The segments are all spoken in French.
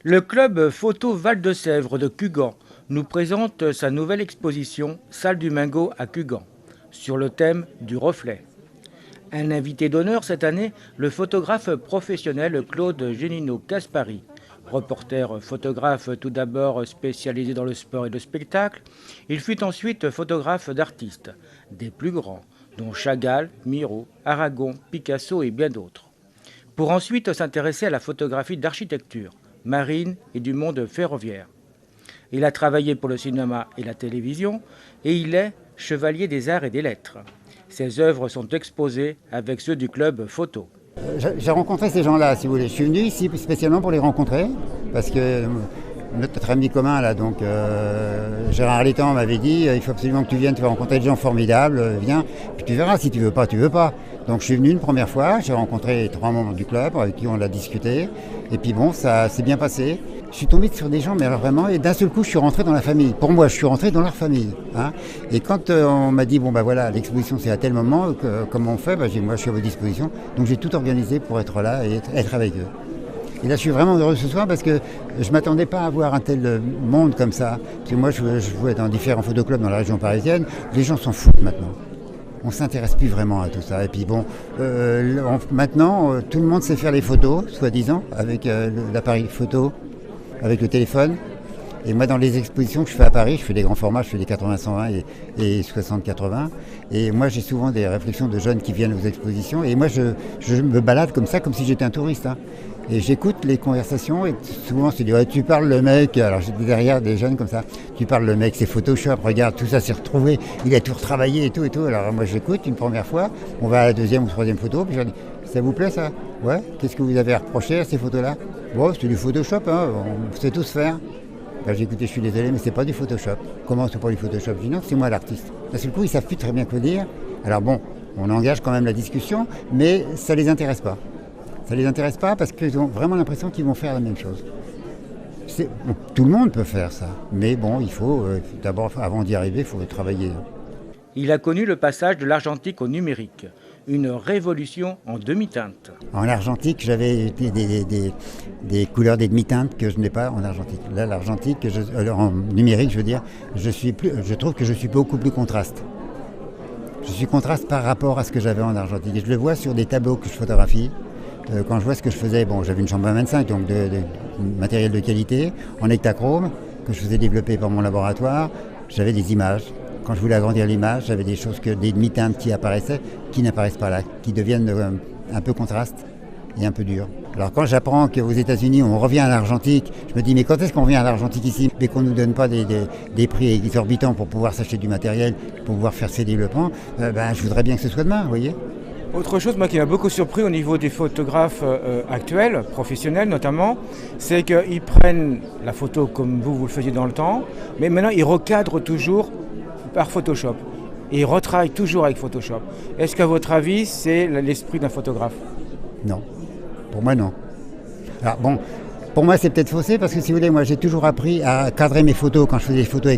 Le club photo Val-de-Sèvres de Cugand nous présente sa nouvelle exposition Salle du Mingo à Cugand, sur le thème du reflet. Un invité d'honneur cette année, le photographe professionnel Claude Génino-Caspari. Reporter photographe tout d'abord spécialisé dans le sport et le spectacle, il fut ensuite photographe d'artistes, des plus grands, dont Chagall, Miro, Aragon, Picasso et bien d'autres. Pour ensuite s'intéresser à la photographie d'architecture, marine et du monde ferroviaire. Il a travaillé pour le cinéma et la télévision et il est chevalier des arts et des lettres. Ses œuvres sont exposées avec ceux du club photo. J'ai rencontré ces gens-là, si vous voulez. Je suis venu ici spécialement pour les rencontrer, parce que notre ami commun, là, donc Gérard Létang m'avait dit il faut absolument que tu viennes, tu vas rencontrer des gens formidables, viens, puis tu verras, si tu veux pas, tu veux pas. Donc je suis venu une première fois, j'ai rencontré 3 membres du club avec qui on a discuté, et puis bon, ça s'est bien passé. Je suis tombé sur des gens, mais alors vraiment, et d'un seul coup, je suis rentré dans la famille. Pour moi, je suis rentré dans leur famille. Hein. Et quand on m'a dit, bon ben voilà, l'exposition c'est à tel moment, comment on fait, j'ai dit, moi je suis à votre disposition. Donc j'ai tout organisé pour être là et être avec eux. Et là, je suis vraiment heureux ce soir parce que je ne m'attendais pas à voir un tel monde comme ça. Parce que moi, je jouais dans différents photoclubs dans la région parisienne. Les gens s'en foutent maintenant. On ne s'intéresse plus vraiment à tout ça. Et puis bon, maintenant, tout le monde sait faire les photos, soi-disant, avec l'appareil photo, avec le téléphone. Et moi, dans les expositions que je fais à Paris, je fais des grands formats, je fais des 80-120 et 60-80. Et moi, j'ai souvent des réflexions de jeunes qui viennent aux expositions. Et moi, je me balade comme ça, comme si j'étais un touriste. Hein. Et j'écoute les conversations et souvent, je dis, ouais, tu parles le mec, alors j'étais derrière des jeunes comme ça, tu parles le mec, c'est Photoshop, regarde, tout ça s'est retrouvé, il a tout retravaillé et tout et tout. Alors moi, j'écoute une première fois, on va à la deuxième ou troisième photo, puis je dis, ça vous plaît ça? Ouais, qu'est-ce que vous avez reproché à ces photos-là? Bon, c'est du Photoshop, hein, on sait tous faire. J'ai écouté, je suis désolé, mais c'est pas du Photoshop. Comment c'est pas du Photoshop? Je dis non, c'est moi l'artiste. D'un seul coup, ils savent plus très bien quoi dire. Alors bon, on engage quand même la discussion, mais ça les intéresse pas. Ça les intéresse pas parce qu'ils ont vraiment l'impression qu'ils vont faire la même chose. Bon, tout le monde peut faire ça, mais bon, il faut d'abord, avant d'y arriver, il faut travailler. Il a connu le passage de l'argentique au numérique, une révolution en demi-teinte. En argentique, j'avais des couleurs des demi-teintes que je n'ai pas en argentique. Là, l'argentique, en numérique, je veux dire, je trouve que je suis beaucoup plus contraste. Je suis contraste par rapport à ce que j'avais en argentique. Et je le vois sur des tableaux que je photographie. Quand je vois ce que je faisais, bon, j'avais une chambre 25, donc de matériel de qualité, en hectachrome, que je faisais développer par mon laboratoire, j'avais des images. Quand je voulais agrandir l'image, j'avais des choses, des demi-teintes qui apparaissaient, qui n'apparaissent pas là, qui deviennent un peu contrastes et un peu durs. Alors quand j'apprends qu'aux États-Unis on revient à l'argentique, je me dis mais quand est-ce qu'on revient à l'argentique ici, mais qu'on ne nous donne pas des prix exorbitants pour pouvoir s'acheter du matériel, pour pouvoir faire ces développements, je voudrais bien que ce soit demain, vous voyez. Autre chose moi, qui m'a beaucoup surpris au niveau des photographes actuels, professionnels notamment, c'est qu'ils prennent la photo comme vous le faisiez dans le temps, mais maintenant ils recadrent toujours par Photoshop. Et ils retravaillent toujours avec Photoshop. Est-ce qu'à votre avis, c'est l'esprit d'un photographe? Non. Pour moi, non. Alors bon, pour moi, c'est peut-être faussé parce que si vous voulez, moi, j'ai toujours appris à cadrer mes photos quand je faisais des photos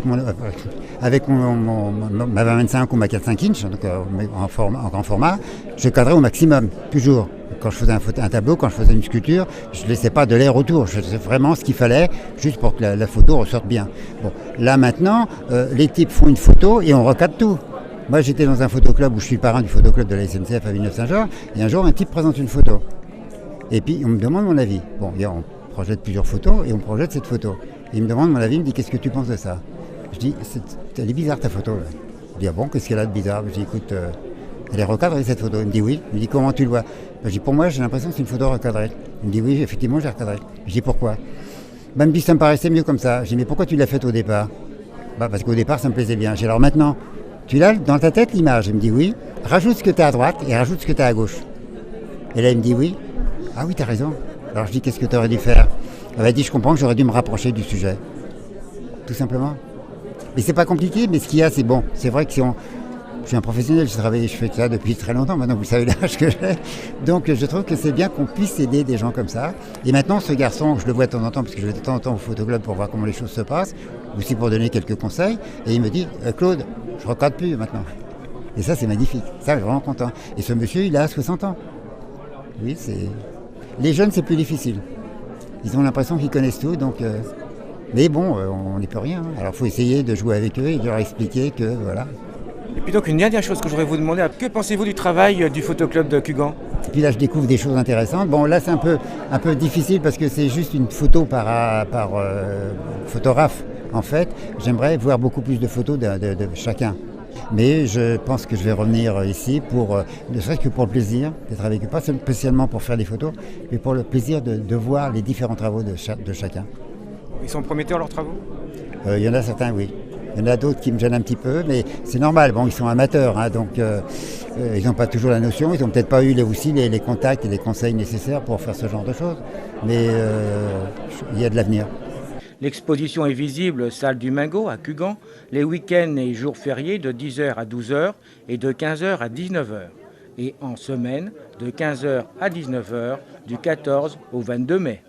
avec ma 25 ou ma 4.5 inch, donc en grand format. Je cadrais au maximum, toujours. Quand je faisais un tableau, quand je faisais une sculpture, je ne laissais pas de l'air autour. Je faisais vraiment ce qu'il fallait, juste pour que la photo ressorte bien. Bon, là maintenant, les types font une photo et on recadre tout. Moi, j'étais dans un photoclub où je suis le parrain du photoclub de la SNCF à Villeneuve-Saint-Georges, et un jour, un type présente une photo. Et puis, on me demande mon avis. Bon, on projette plusieurs photos et on projette cette photo. Et il me demande mon avis, il me dit, qu'est-ce que tu penses de ça? Je dis, elle est bizarre ta photo. Là. Je dis, ah bon, qu'est-ce qu'elle a de bizarre? Je dis, écoute, elle est recadrée cette photo. Il me dit, oui. Il me dit, comment tu le vois? Je dis, pour moi, j'ai l'impression que c'est une photo recadrée. Il me dit, oui, effectivement, j'ai recadré. Je dis, pourquoi? Il me dit, ça me paraissait mieux comme ça. Je dis, mais pourquoi tu l'as faite au départ? Parce qu'au départ, ça me plaisait bien. Je dis, alors maintenant, tu l'as dans ta tête l'image? Il me dit, oui. Rajoute ce que tu as à droite et rajoute ce que tu as à gauche. Et là, il me dit, oui. Ah oui, tu as raison. Alors je dis, qu'est-ce que tu aurais dû faire? Elle m'a dit, je comprends que j'aurais dû me rapprocher du sujet. Tout simplement. Mais c'est pas compliqué, mais ce qu'il y a, c'est bon. C'est vrai que je suis un professionnel, je fais ça depuis très longtemps, maintenant vous savez l'âge que j'ai. Donc je trouve que c'est bien qu'on puisse aider des gens comme ça. Et maintenant, ce garçon, je le vois de temps en temps, parce que je vais de temps en temps au photoclub pour voir comment les choses se passent, aussi pour donner quelques conseils, et il me dit, Claude, je ne recadre plus maintenant. Et ça, c'est magnifique. Ça, je suis vraiment content. Et ce monsieur, il a 60 ans. Oui, c'est... Les jeunes, c'est plus difficile. Ils ont l'impression qu'ils connaissent tout, donc... mais bon, on n'y peut rien. Alors il faut essayer de jouer avec eux et de leur expliquer que voilà. Et puis donc une dernière chose que je voudrais vous demander, que pensez-vous du travail du photoclub de Cugand? Et puis là je découvre des choses intéressantes. Bon là c'est un peu difficile parce que c'est juste une photo par photographe en fait. J'aimerais voir beaucoup plus de photos de chacun. Mais je pense que je vais revenir ici ne serait-ce que pour le plaisir d'être avec eux, pas spécialement pour faire des photos, mais pour le plaisir de voir les différents travaux de chacun. Ils sont prometteurs leurs travaux? Il y en a certains, oui. Il y en a d'autres qui me gênent un petit peu, mais c'est normal. Bon, ils sont amateurs, hein, donc ils n'ont pas toujours la notion. Ils n'ont peut-être pas eu les contacts et les conseils nécessaires pour faire ce genre de choses. Mais il y a de l'avenir. L'exposition est visible salle du Mingo à Cugand, les week-ends et jours fériés de 10h à 12h et de 15h à 19h. Et en semaine de 15h à 19h du 14 au 22 mai.